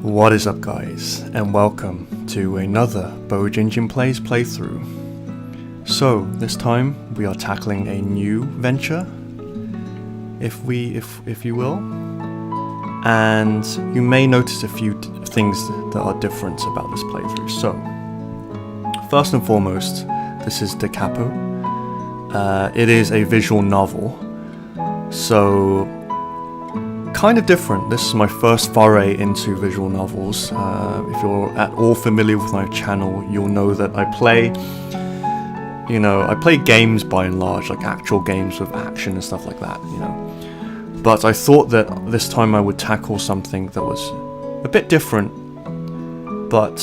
What is up, guys, and welcome to another Bowjinjin Plays playthrough. So, this time we are tackling a new venture, if you will, and you may notice a few things that are different about this playthrough. So, first and foremost, this is Da Capo. It is a visual novel, so kind of different. This is my first foray into visual novels. If you're at all familiar with my channel, you'll know that I play games by and large, like actual games with action and stuff like that, But I thought that this time I would tackle something that was a bit different, but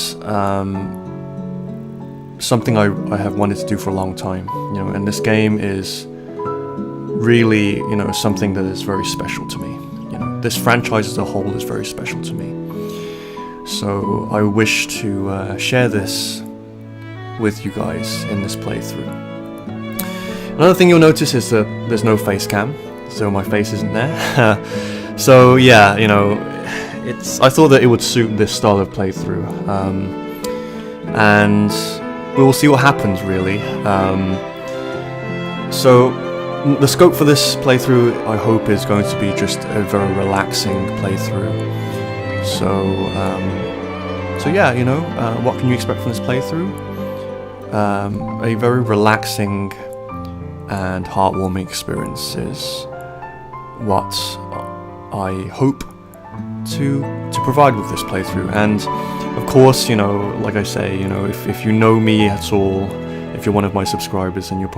something I have wanted to do for a long time, and this game is really, something that is very special to me. This franchise as a whole is very special to me. So I wish to share this with you guys in this playthrough. Another thing you'll notice is that there's no face cam, so my face isn't there. So yeah, I thought that it would suit this style of playthrough, and we will see what happens, really. So the scope for this playthrough, I hope, is going to be just a very relaxing playthrough. So yeah, what can you expect from this playthrough? A very relaxing and heartwarming experience is what I hope to provide with this playthrough. And of course, like I say, if you know me at all, if you're one of my subscribers, then you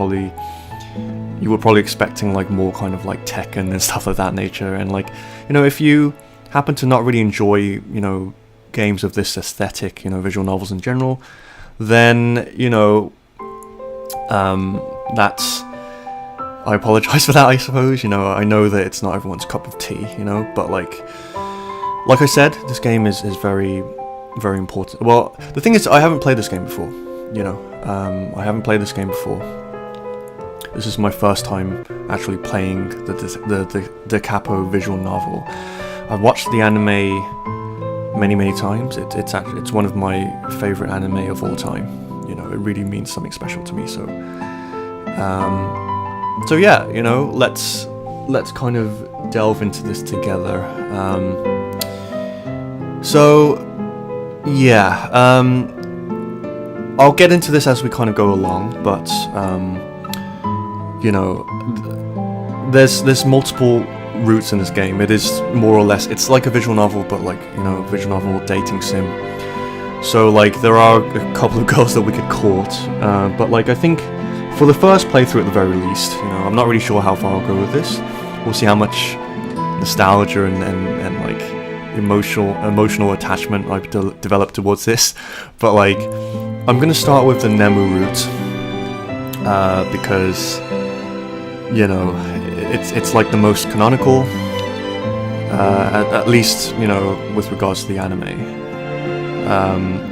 were probably expecting more kind of Tekken and stuff of that nature, and if you happen to not really enjoy games of this aesthetic, visual novels in general, then that's, I apologize for that, I suppose. I know that it's not everyone's cup of tea, but like I said, this game is very, very important. Well, the thing is, I haven't played this game before, I haven't played this game before. This is my first time actually playing the Da Capo visual novel. I've watched the anime many times. It's one of my favorite anime of all time. It really means something special to me. So yeah, let's kind of delve into this together. So yeah, I'll get into this as we kind of go along, but there's multiple routes in this game. It is more or less, it's like a visual novel, but visual novel dating sim. So there are a couple of girls that we court, but I think for the first playthrough at the very least, I'm not really sure how far I'll go with this. We'll see how much nostalgia and emotional attachment I've developed towards this. But I'm gonna start with the Nemu route, because it's the most canonical, at least with regards to the anime.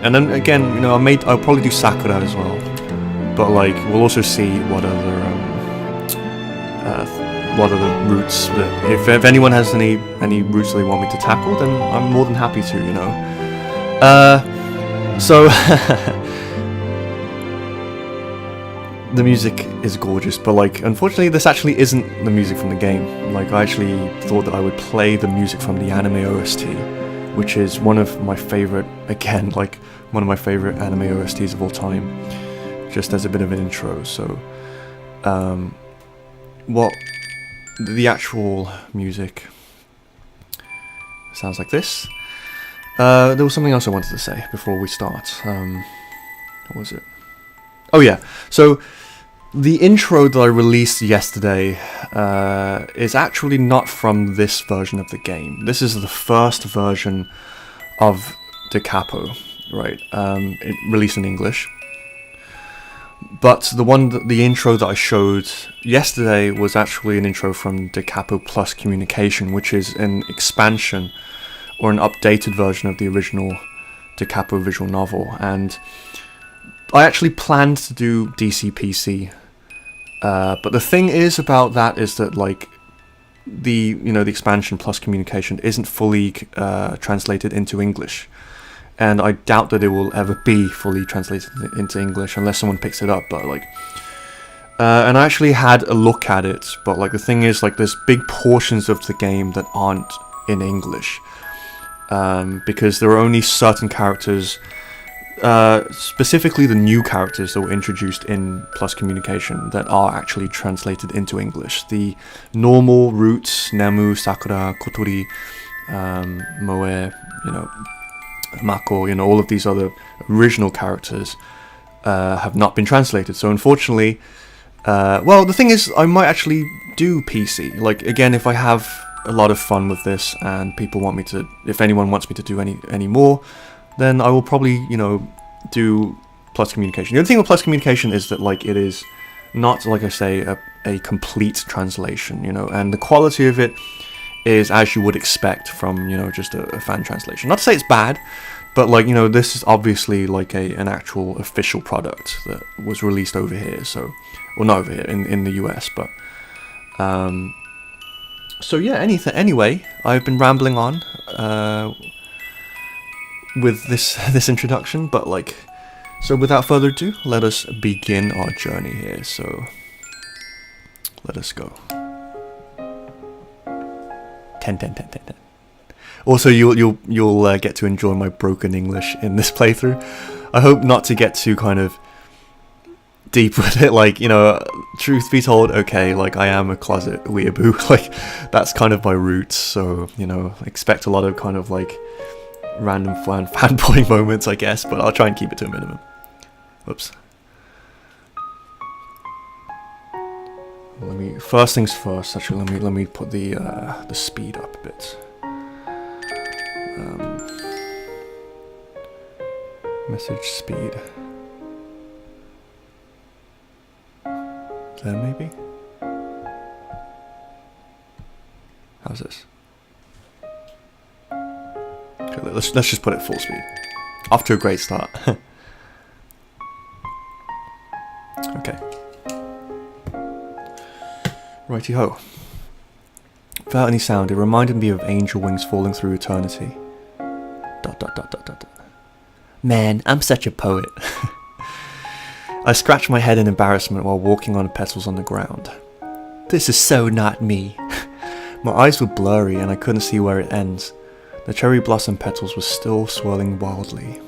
And then again, I'll probably do Sakura as well. But we'll also see what other routes that if anyone has any routes they want me to tackle, then I'm more than happy to. So. The music is gorgeous, but unfortunately this actually isn't the music from the game. I actually thought that I would play the music from the anime OST, which is one of my favorite, one of my favorite anime OSTs of all time, just as a bit of an intro. So the actual music sounds like this. There was something else I wanted to say before we start. What was it? Oh yeah, so the intro that I released yesterday is actually not from this version of the game. This is the first version of Da Capo, right? It released in English. But the intro that I showed yesterday was actually an intro from Da Capo Plus Communication, which is an expansion or an updated version of the original Da Capo visual novel. And I actually planned to do DC PC, but the thing is about that is that the the expansion plus communication isn't fully translated into English, and I doubt that it will ever be fully translated into English unless someone picks it up. But like, and I actually had a look at it, but like the thing is, like, there's big portions of the game that aren't in English, because there are only certain characters, specifically the new characters that were introduced in Plus Communication, that are actually translated into English. The normal roots, Nemu, Sakura, Kotori, Moe, Mako, all of these other original characters have not been translated. So unfortunately, well, the thing is, I might actually do PC. Like, again, if I have a lot of fun with this and people want me to, if anyone wants me to do any more, then I will probably, do Plus Communication. The other thing with Plus Communication is that, like, it is not, like I say, a complete translation, and the quality of it is as you would expect from, just a fan translation. Not to say it's bad, but, like, this is obviously like an actual official product that was released over here, so, well, not over here, in the US, but, so yeah, anyway, I've been rambling on, with this introduction, but, like, so without further ado, let us begin our journey here, so, let us go. 10. Also, you'll get to enjoy my broken English in this playthrough. I hope not to get too kind of deep with it, like, truth be told, okay, like, I am a closet weeaboo, like, that's kind of my roots, so, expect a lot of kind of, like, random fanboy moments, I guess, but I'll try and keep it to a minimum. Whoops. First things first, actually, let me put the speed up a bit. Message speed. There, maybe? How's this? Okay, let's just put it full speed. Off to a great start. Okay. Righty ho. Without any sound, it reminded me of angel wings falling through eternity. ... Man, I'm such a poet. I scratched my head in embarrassment while walking on petals on the ground. This is so not me. My eyes were blurry and I couldn't see where it ends. The cherry blossom petals were still swirling wildly.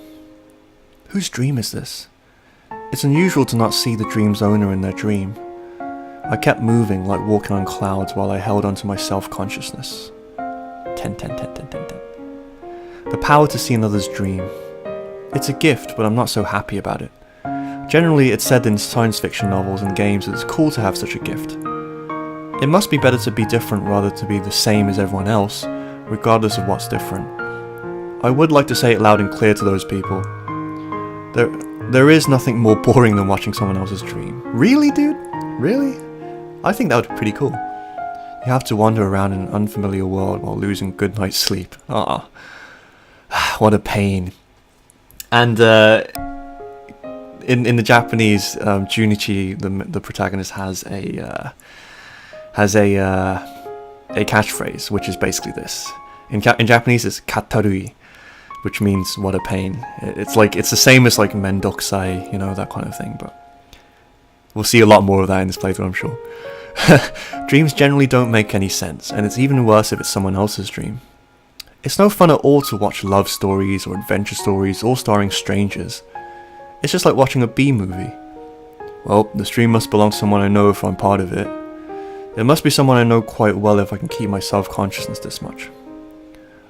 Whose dream is this? It's unusual to not see the dream's owner in their dream. I kept moving, like walking on clouds, while I held onto my self-consciousness. 10. The power to see another's dream. It's a gift, but I'm not so happy about it. Generally, it's said in science fiction novels and games that it's cool to have such a gift. It must be better to be different rather than to be the same as everyone else, regardless of what's different. I would like to say it loud and clear to those people. There is nothing more boring than watching someone else's dream. Really, dude? Really? I think that would be pretty cool. You have to wander around in an unfamiliar world while losing a good night's sleep. Ah, what a pain. And in the Japanese, Junichi, the protagonist, has a catchphrase, which is basically this. In Japanese, it's katarui, which means what a pain. It's the same as like mendokusai, that kind of thing. But we'll see a lot more of that in this playthrough, I'm sure. Dreams generally don't make any sense, and it's even worse if it's someone else's dream. It's no fun at all to watch love stories or adventure stories all starring strangers. It's just like watching a B-movie. Well, this dream must belong to someone I know if I'm part of it. It must be someone I know quite well if I can keep my self-consciousness this much.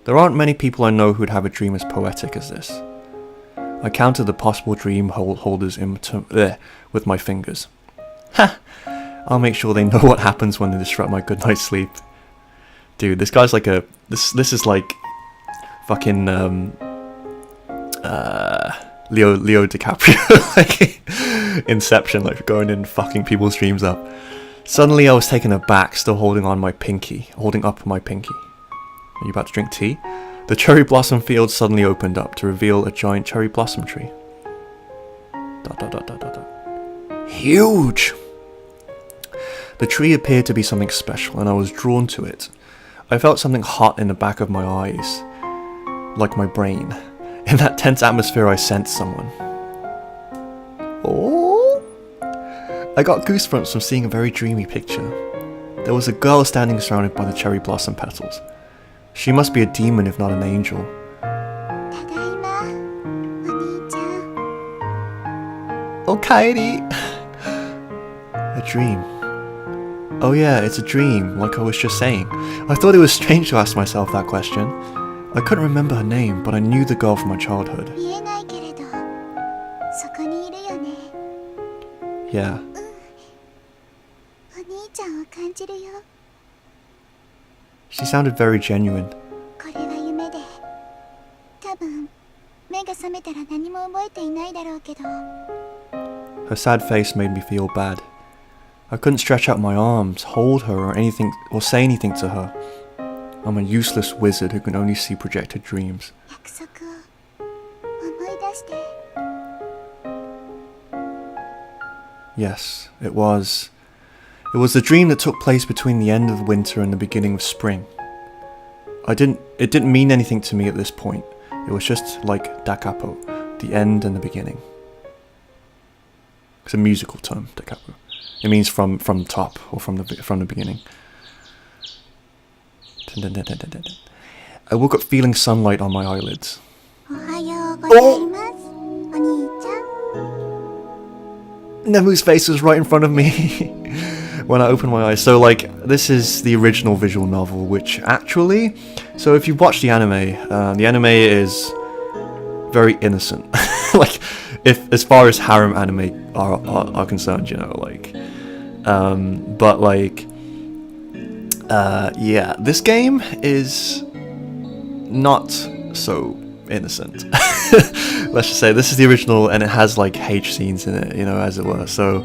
There aren't many people I know who'd have a dream as poetic as this. I counted the possible dream holders with my fingers. Ha! I'll make sure they know what happens when they disrupt my good night's sleep. Dude, this guy's like this is like fucking Leo DiCaprio, like Inception, like going in and fucking people's dreams up. Suddenly I was taken aback, still holding up my pinky. Are you about to drink tea? The cherry blossom field suddenly opened up to reveal a giant cherry blossom tree. ... Huge! The The tree appeared to be something special, and I was drawn to it. I felt something hot in the back of my eyes, like my brain. In that tense atmosphere, I sensed someone. Oh! I got goosebumps from seeing a very dreamy picture. There was a girl standing surrounded by the cherry blossom petals. She must be a demon if not an angel. Oh, Kairi! A dream. Oh yeah, it's a dream, like I was just saying. I thought it was strange to ask myself that question. I couldn't remember her name, but I knew the girl from my childhood. Yeah. She sounded very genuine. Her sad face made me feel bad. I couldn't stretch out my arms, hold her, or anything, or say anything to her. I'm a useless wizard who can only see projected dreams. Yes, it was. It was the dream that took place between the end of winter and the beginning of spring. It didn't mean anything to me at this point. It was just like Da Capo, the end and the beginning. It's a musical term, Da Capo. It means from the top or from the beginning. I woke up feeling sunlight on my eyelids. Oh! Nemu's face was right in front of me when I opened my eyes. So like, this is the original visual novel, which actually, so if you watch the anime is very innocent. Like, if as far as harem anime are concerned, you know, like, but like, yeah, this game is not so innocent. Let's just say this is the original, and it has like H scenes in it, you know, as it were. So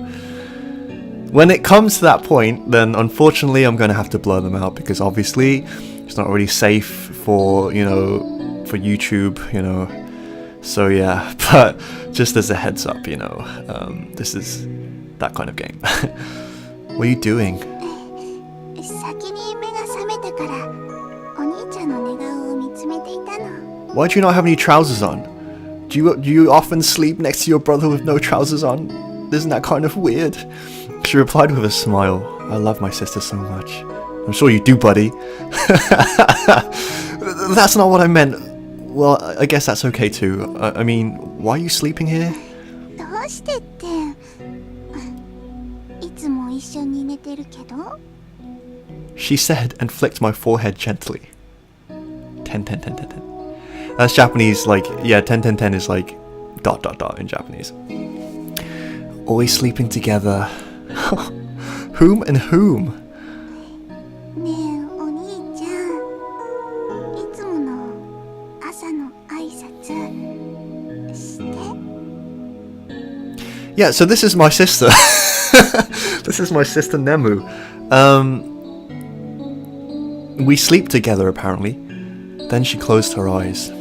when it comes to that point, then unfortunately I'm going to have to blur them out, because obviously it's not really safe for, you know, for YouTube, you know. So yeah, but just as a heads up, you know, this is that kind of game. What are you doing? Why do you not have any trousers on? Do you often sleep next to your brother with no trousers on? Isn't that kind of weird? She replied with a smile. I love my sister so much. I'm sure you do, buddy. That's not what I meant. Well, I guess that's okay too. I mean, why are you sleeping here? She said and flicked my forehead gently. 10, 10, 10, 10, 10. That's Japanese, like, yeah, 10, 10, 10 is like ... in Japanese. Always sleeping together. Whom and whom? Yeah, so this is my sister. This is my sister Nemu. We sleep together apparently. Then she closed her eyes.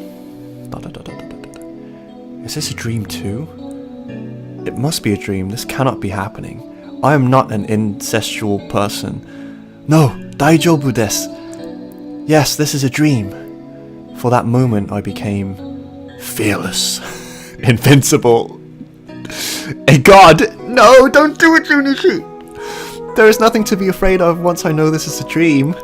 Is this a dream too? It must be a dream. This cannot be happening. I am not an incestual person. No, daijoubu desu. Yes, this is a dream. For that moment I became fearless. Invincible. Hey God, no, don't do it, Junichi. There is nothing to be afraid of once I know this is a dream.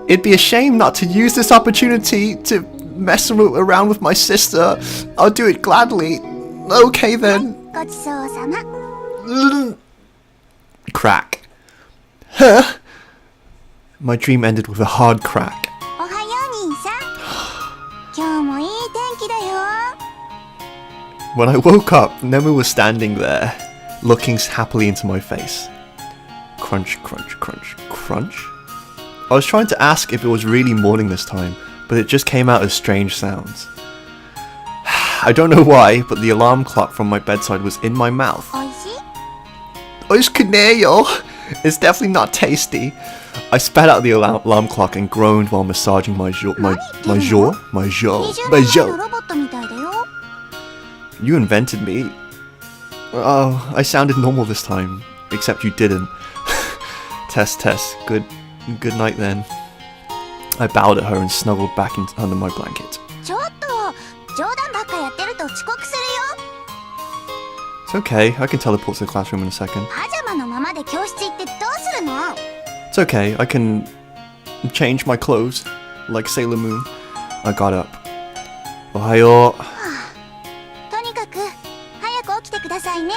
It'd be a shame not to use this opportunity to mess around with my sister. I'll do it gladly. Okay then. Crack. Huh? My dream ended with a hard crack. When I woke up, Nemu was standing there, looking happily into my face. Crunch, crunch, crunch, crunch? I was trying to ask if it was really morning this time, but it just came out as strange sounds. I don't know why, but the alarm clock from my bedside was in my mouth. Oishikuneyo! It's definitely not tasty. I spat out the alarm clock and groaned while massaging my jaw. You invented me. Oh, I sounded normal this time, except you didn't. Test, test. Good night then. I bowed at her and snuggled back under my blanket. ちょっと冗談ばっかやってると遅刻するよ。 It's okay, I can teleport to the classroom in a second. パジャマのままで教室行ってどうするの？ It's okay, I can change my clothes, like Sailor Moon. I got up. Ohayo. とにかく早く起きてくださいね。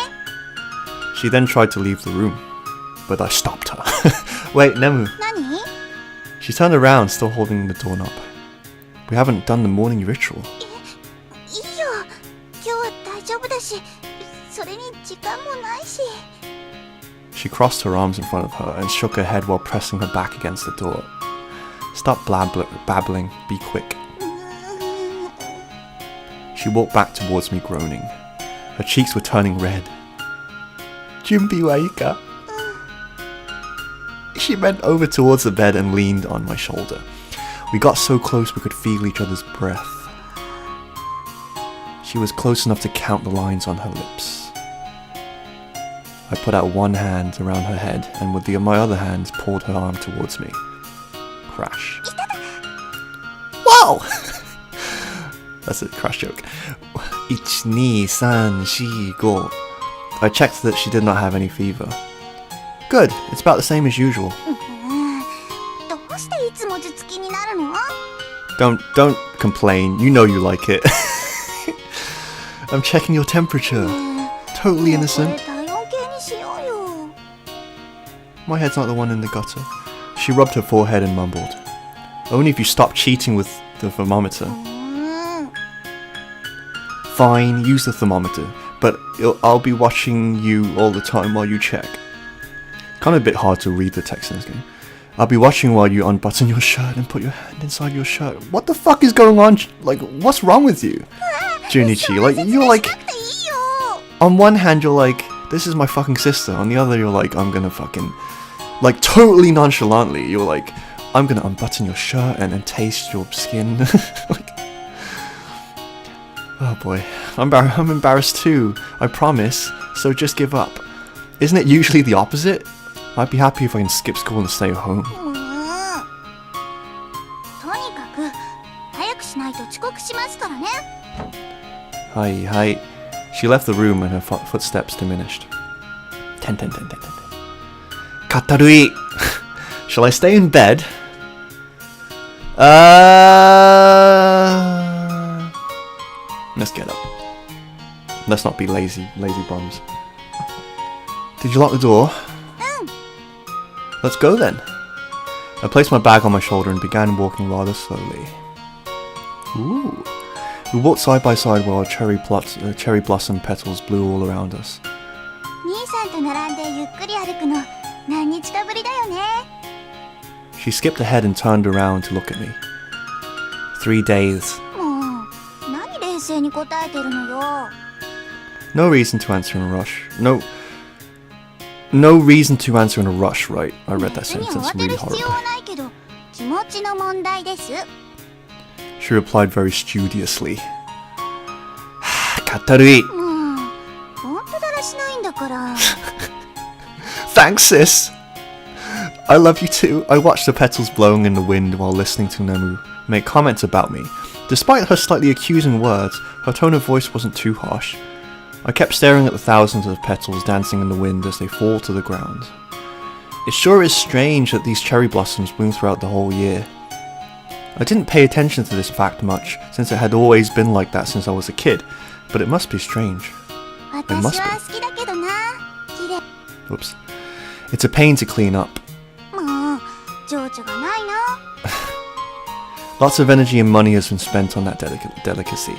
She then tried to leave the room, but I stopped her. Wait, Nemu. 何？ She turned around, still holding the doorknob. We haven't done the morning ritual. いいよ。今日は大丈夫だし、それに時間もないし。 She crossed her arms in front of her and shook her head while pressing her back against the door. Stop babbling, be quick. She walked back towards me, groaning. Her cheeks were turning red. Junbi wa ii ka? She bent over towards the bed and leaned on my shoulder. We got so close we could feel each other's breath. She was close enough to count the lines on her lips. I put out one hand around her head and with my other hand pulled her arm towards me. Crash. Wow! That's a crash joke. 1, 2, 3, 4, 5. I checked that she did not have any fever. Good, it's about the same as usual. どうしていつも頭突きになるの？ Don't complain, you know you like it. I'm checking your temperature. Totally innocent. これ体温計にしようよ。 My head's not the one in the gutter. She rubbed her forehead and mumbled. Only if you stop cheating with the thermometer. Fine, use the thermometer, but I'll be watching you all the time while you check. Kind of a bit hard to read the text in this game. I'll be watching while you unbutton your shirt and put your hand inside your shirt. What the fuck is going on? Like, what's wrong with you? Junichi, like, you're like... On one hand, you're like, this is my fucking sister. On the other, you're like, I'm gonna fucking... Like, totally nonchalantly, you're like, I'm gonna unbutton your shirt and taste your skin. Like... Oh boy, I'm embarrassed too, I promise, so just give up. Isn't it usually the opposite? I'd be happy if I can skip school and stay home. とにかく早くしないと遅刻しますからね。 Hi. She left the room and her footsteps diminished. 10. Katarui! Shall I stay in bed? Let's get up. Let's not be lazy bums. Did you lock the door? Let's go then. I placed my bag on my shoulder and began walking rather slowly. Ooh. We walked side by side while cherry blossom petals blew all around us. 兄さんと並んでゆっくり歩くの何日かぶりだよね。 She skipped ahead and turned around to look at me. 3 days. もう何冷静に答えてるのよ。 No reason to answer in a rush. No reason to answer in a rush, right? I read that 別に sentence 慌て really る必要 horribly. はないけど気持ちの問題です。 She replied very studiously. Katarui! もう本当だらしないんだから。 Thanks, sis! I love you too. I watched the petals blowing in the wind while listening to Nemu make comments about me. Despite her slightly accusing words, her tone of voice wasn't too harsh. I kept staring at the thousands of petals dancing in the wind as they fall to the ground. It sure is strange that these cherry blossoms bloom throughout the whole year. I didn't pay attention to this fact much, since it had always been like that since I was a kid, but it must be strange. 私 must は好きだけどな。綺麗。 Oops. It's a pain to clean up. もう情緒がないな。 Lots of energy and money has been spent on that delicacy.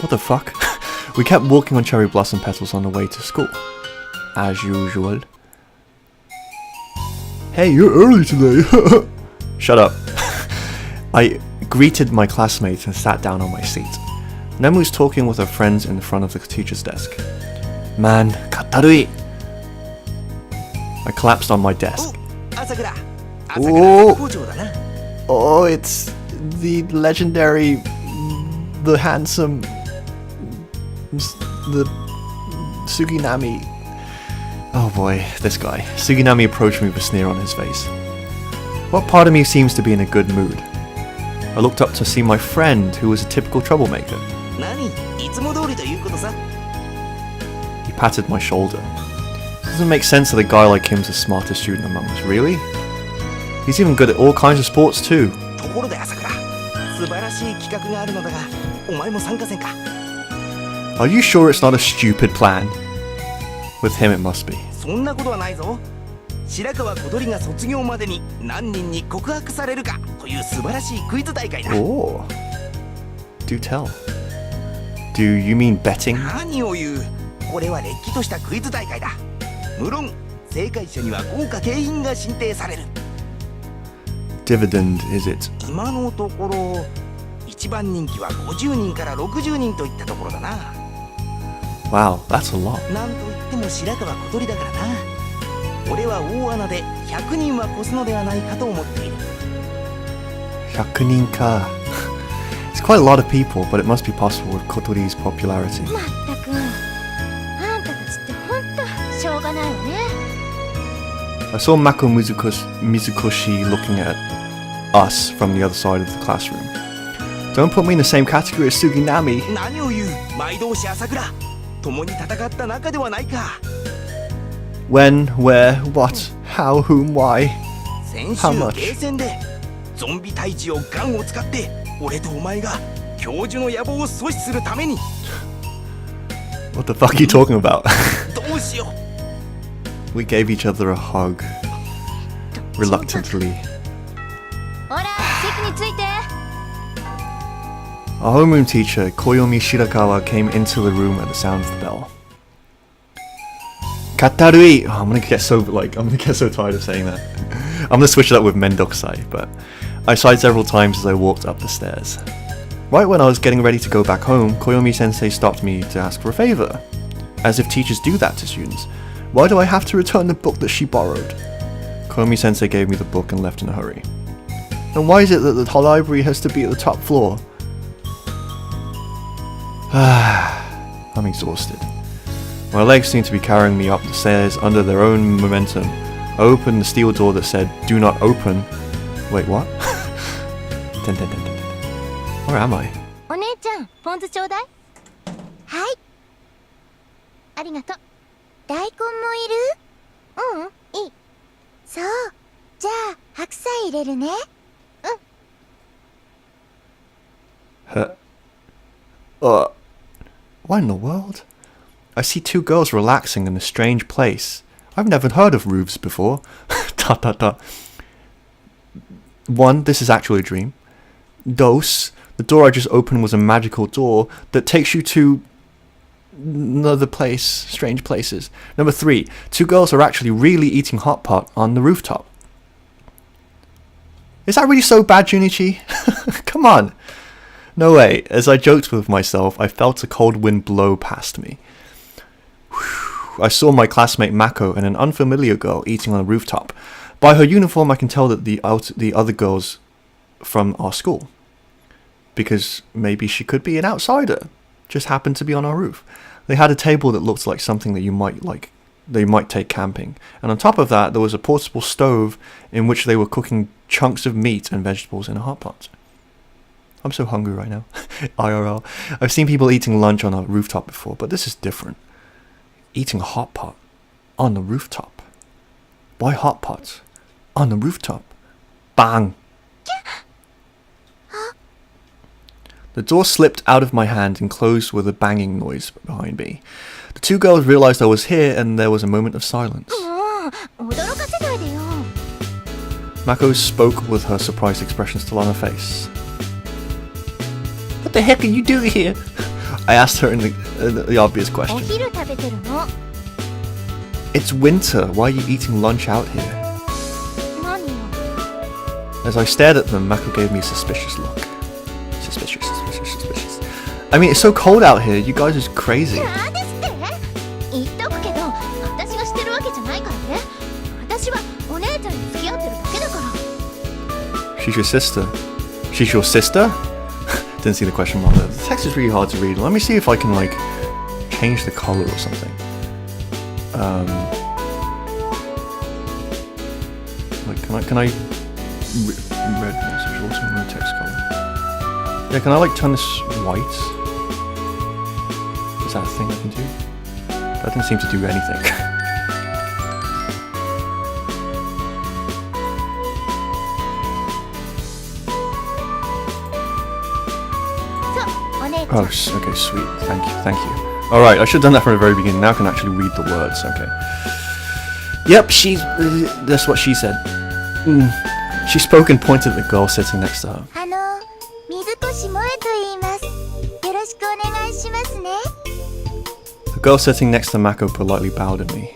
What the fuck? We kept walking on cherry blossom petals on the way to school. As usual. Hey, you're early today. Shut up. I greeted my classmates and sat down on my seat. Nemu's talking with her friends in front of the teacher's desk. Man, katarui! I collapsed on my desk. Oh, it's the legendary, the handsome, the Suginami. Oh boy, this guy. Suginami approached me with a sneer on his face. What part of me seems to be in a good mood? I looked up to see my friend, who was a typical troublemaker. He patted my shoulder. Doesn't make sense that a guy like him's the smartest student among us, really? He's even good at all kinds of sports too. Are you sure it's not a stupid plan? With him it must be. Oh, do tell. Do you mean betting? Dividend, is it? Wow, that's a lot. Hyakunin-ka. It's quite a lot of people, but it must be possible with Kotori's popularity. I saw Mako Mizukoshi looking at us from the other side of the classroom. Don't put me in the same category as Suginami. When, where, what, how, whom, why, how much? What the fuck are you talking about? We gave each other a hug. Reluctantly. Our homeroom teacher, Koyomi Shirakawa, came into the room at the sound of the bell. Katarui! Oh, I'm gonna get so tired of saying that. I'm gonna switch it up with Mendokusai, but I sighed several times as I walked up the stairs. Right when I was getting ready to go back home, Koyomi-sensei stopped me to ask for a favor. As if teachers do that to students. Why do I have to return the book that she borrowed? Koyomi-sensei gave me the book and left in a hurry. And why is it that the library has to be at the top floor? I'm exhausted. My legs seem to be carrying me up the stairs under their own momentum. I opened the steel door that said, "Do not open." Wait, what? Where am I? What in the world? I see two girls relaxing in a strange place. I've never heard of roofs before. One, this is actually a dream. Dos, the door I just opened was a magical door that takes you to another place, strange places. Number 3, two girls are actually really eating hot pot on the rooftop. Is that really so bad, Junichi? Come on. No way. As I joked with myself, I felt a cold wind blow past me. I saw my classmate Mako and an unfamiliar girl eating on a rooftop. By her uniform, I can tell that the other girls from our school. Because maybe she could be an outsider. Just happened to be on our roof. They had a table that looked like something that you might like. They might take camping. And on top of that, there was a portable stove in which they were cooking chunks of meat and vegetables in a hot pot. I'm so hungry right now. IRL. I've seen people eating lunch on a rooftop before, but this is different. Eating a hot pot on the rooftop. Why hot pots? On the rooftop. Bang! The door slipped out of my hand and closed with a banging noise behind me. The two girls realized I was here and there was a moment of silence. Mako spoke with her surprised expression still on her face. What the heck are you doing here? I asked her in the obvious question. It's winter. Why are you eating lunch out here? As I stared at them, Mako gave me a suspicious look. Suspicious. I mean, it's so cold out here. You guys are crazy. She's your sister. She's your sister? Didn't see the question mark there. The text is really hard to read. Let me see if I can, like, change the color or something. Can I red message also no text color? Yeah, can I like turn this white? Is that a thing I can do? That didn't seem to do anything. お姉ちゃん Oh, okay, sweet. Thank you. Alright, I should have done that from the very beginning. Now I can actually read the words, okay. Yep, that's what she said. She spoke and pointed at the girl sitting next to her. 水越萌えと言います。よろしくお願いしますね。 The girl sitting next to Mako politely bowed at me.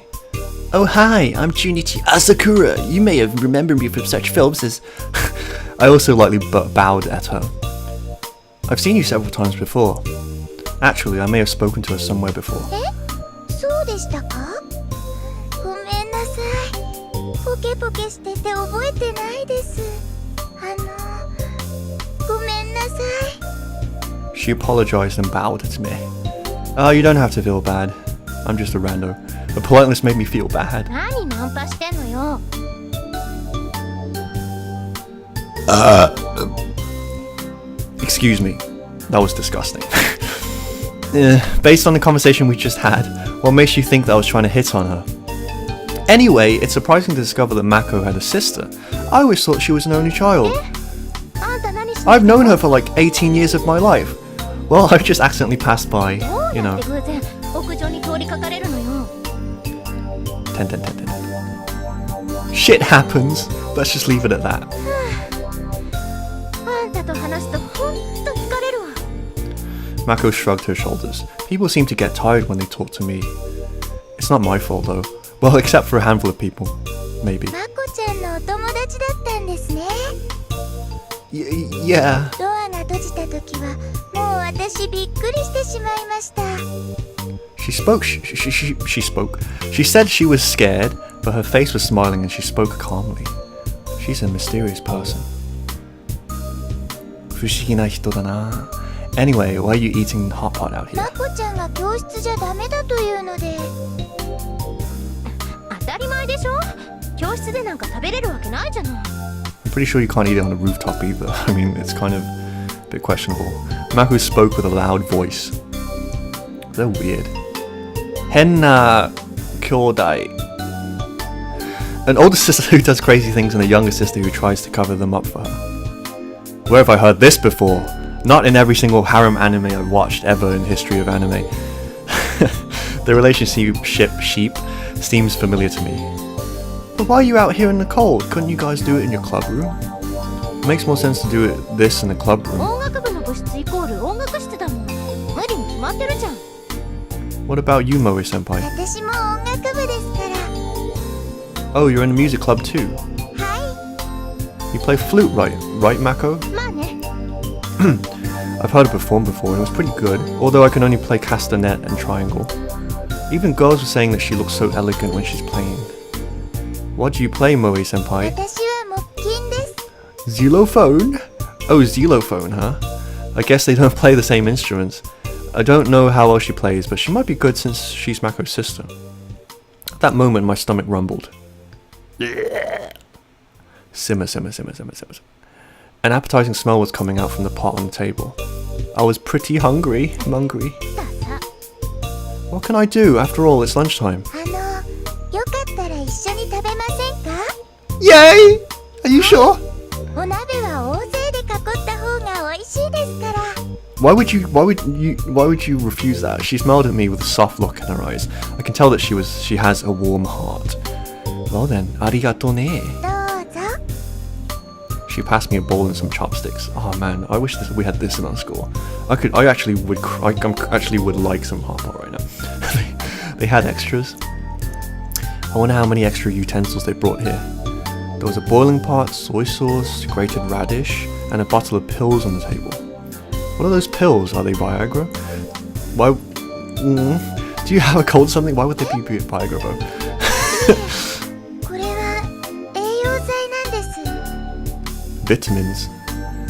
Oh hi, I'm Junichi Asakura. You may have remembered me from such films as... I also lightly bowed at her. I've seen you several times before. Actually, I may have spoken to her somewhere before. そうでしたか？ごめんなさい。ポケポケしてて覚えてないです。ごめんなさい。 She apologized and bowed at me. Oh, you don't have to feel bad. I'm just a rando. But politeness made me feel bad. 何ナンパしてんのよ。Excuse me. That was disgusting. Based on the conversation we just had, what makes you think that I was trying to hit on her? Anyway, it's surprising to discover that Mako had a sister. I always thought she was an only child. あんた何してんの？ I've known her for like 18 years of my life. Well, I've just accidentally passed by, どう you や know. って偶然屋上に通りかかれるのよ。 10. Shit happens. Let's just leave it at that. あんたと話すとほんと疲れるわ。 Mako shrugged her shoulders. People seem to get tired when they talk to me. It's not my fault though. Well, except for a handful of people. Maybe. まこちゃんのお友達だったんですね。 Yeah. ドアが閉じた時はもう私びっくりしてしまいました。 She spoke. She spoke. She said she was scared, but her face was smiling and she spoke calmly. She's a mysterious person. 不思議な人だな. Anyway, why are you eating hot pot out here? まこちゃんが教室じゃダメだというので。当たり前でしょ。教室でなんか食べれるわけないじゃない。 I'm pretty sure you can't eat it on the rooftop either. I mean, it's kind of a bit questionable. Mako spoke with a loud voice. They're weird. Henna Kyodai. An older sister who does crazy things and a younger sister who tries to cover them up for her. Where have I heard this before? Not in every single harem anime I've watched ever in history of anime. The relationship sheep seems familiar to me. But why are you out here in the cold? Couldn't you guys do it in your club room? It makes more sense to do this in the club room. 音楽部の部室イコール音楽室だもん。無理に決まってるじゃん。 What about you, Moe-senpai? 私も音楽部ですから。 Oh, you're in a music club too. は You play flute, right, Mako? い。まあね。I've heard her perform before and it was pretty good, although I can only play castanet and triangle. Even girls were saying that she looks so elegant when she's playing. What do you play, Moe-senpai? 私は木琴です。 Xylophone? Oh, xylophone, huh? I guess they don't play the same instruments. I don't know how well she plays, but she might be good since she's Mako's sister. At that moment, my stomach rumbled. Simmer. An appetizing smell was coming out from the pot on the table. I was pretty hungry. I'm hungry. ださ。 What can I do? After all, it's lunchtime. よかったら一緒に食べませんか？ Yay! Are you sure? お鍋は大勢で囲った方が美味しいですから。 Why would you refuse that? She smiled at me with a soft look in her eyes. I can tell that she has a warm heart. Well then, arigato ne. どうぞ。 She passed me a bowl and some chopsticks. Oh man, I wish we had this in our school. I actually would like some hot pot right now. They had extras. I wonder how many extra utensils they brought here. There was a boiling pot, soy sauce, grated radish, and a bottle of pills on the table. What are those pills? Are they Viagra? Why? Do you have a cold or something? Why would they be Viagra, bro? これは栄養剤なんです。 Vitamins.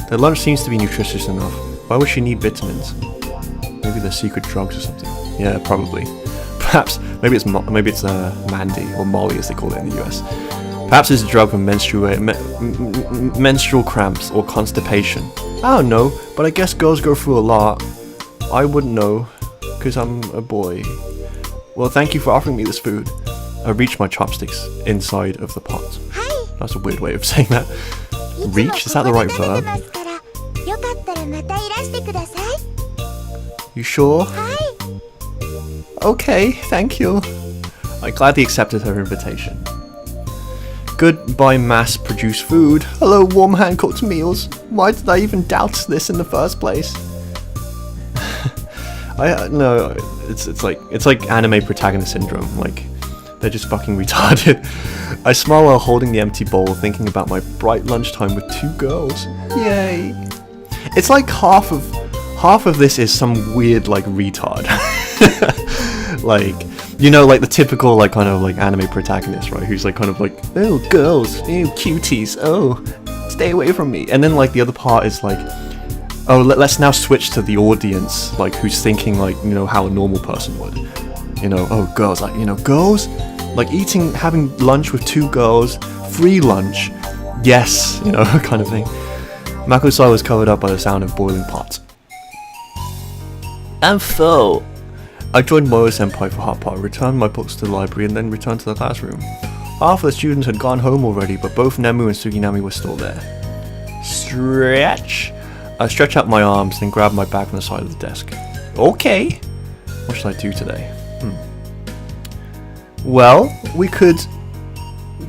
Their lunch seems to be nutritious enough. Why would she need vitamins? Maybe they're secret drugs or something. Yeah, probably. Perhaps. Maybe it's Mandy or Molly as they call it in the US. Perhaps it's a drug for menstrual cramps or constipation. I don't know, but I guess girls go through a lot. I wouldn't know, because I'm a boy. Well, thank you for offering me this food. I reached my chopsticks inside of the pot. That's a weird way of saying that. Reach? Is that the right verb? You sure? Okay, thank you. I gladly accepted her invitation. Goodbye, mass-produced food. Hello, warm hand-cooked meals. Why did I even doubt this in the first place? No, it's like anime protagonist syndrome. Like, they're just fucking retarded. I smile while holding the empty bowl, thinking about my bright lunchtime with 2 girls. Yay! It's like half of this is some weird like retard. Like, you know, like the typical like kind of like anime protagonist, right? Who's like kind of like, oh girls, oh cuties, oh stay away from me. And then like the other part is like, oh let's now switch to the audience, like who's thinking like, you know, how a normal person would. You know, oh girls, like, you know, girls like having lunch with 2 girls, free lunch, yes, you know, kind of thing. Mako-san was covered up by the sound of boiling pots. I'm full. I joined Moe-senpai for hot pot, returned my books to the library, and then returned to the classroom. Half of the students had gone home already, but both Nemu and Suginami were still there. Stretch. I stretched out my arms, then grabbed my bag from the side of the desk. Okay. What should I do today? Well, we could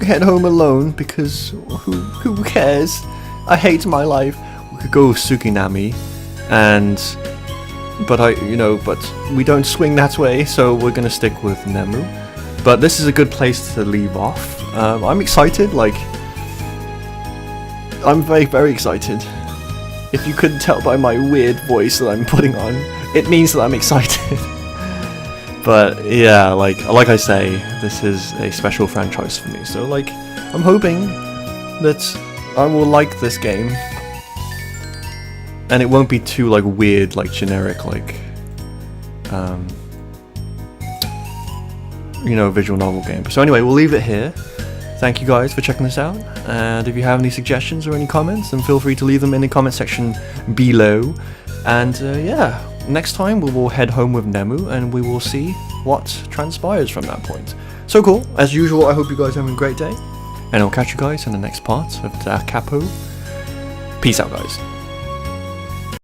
head home alone because who cares? I hate my life. We could go with Suginami, but we don't swing that way, so we're gonna stick with Nemu. But this is a good place to leave off. I'm excited. Like, I'm very, very excited. If you couldn't tell by my weird voice that I'm putting on, it means that I'm excited. But yeah, like I say, this is a special franchise for me. So like, I'm hoping that I will like this game, and it won't be too like weird, like generic, like you know, visual novel game. So anyway, we'll leave it here. Thank you guys for checking this out, and if you have any suggestions or any comments, then feel free to leave them in the comment section below. And yeah, next time we will head home with Nemu, and we will see what transpires from that point. So cool. As usual, I hope you guys are having a great day, and I'll catch you guys in the next part of Da Capo. Peace out, guys.